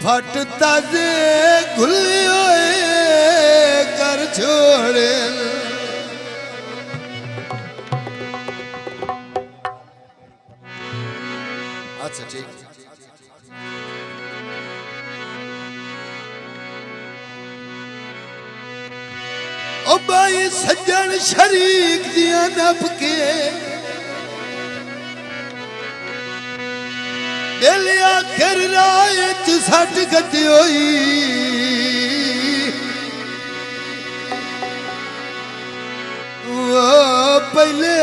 फटता जे घुली होए कर छोड़े। अच्छा ठीक। ओ भाई सज्जन शरीक दिया नप के दिल आखिर राय च सट गति होई। वो पहले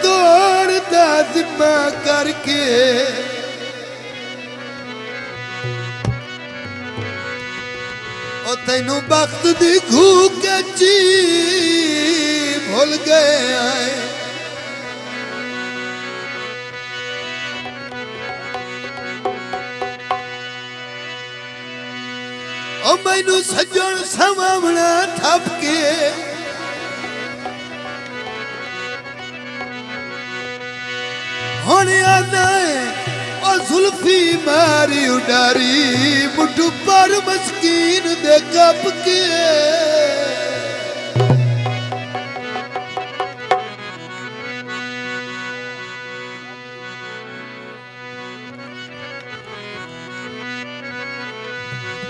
तोड़ दा जिम्मा करके ओ तैनू वक्त दी घूक ची भूल गए आए। ओ मैनू सज्जन समावना थप के होने आना है ओ जुल्फी मारी उडारी मुठू पर मस्कीन दे कप के।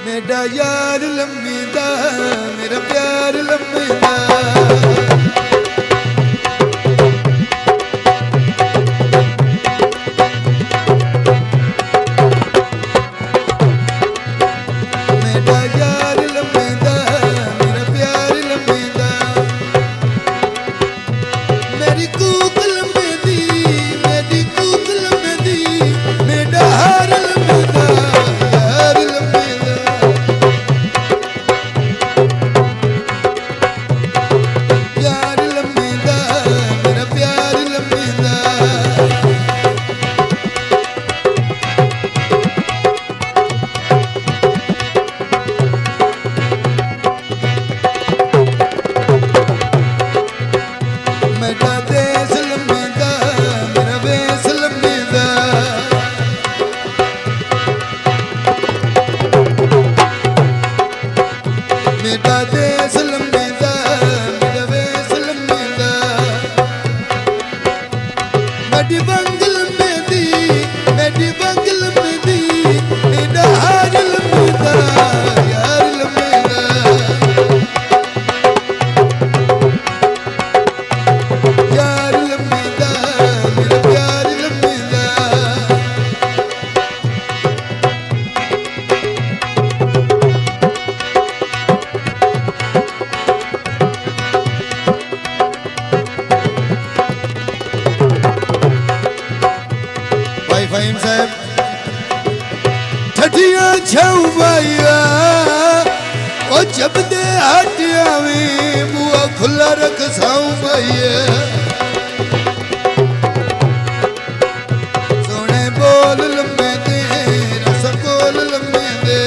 मेरा यार लम्मीदा मेरा प्यार लम्मीदा फहीम साहब ठठिया छाऊबाइया ओ जब दे हटिया में बुआ खुला रख साऊ भाइया सोने बोल लम्बे दे रसगोल लम्बे दे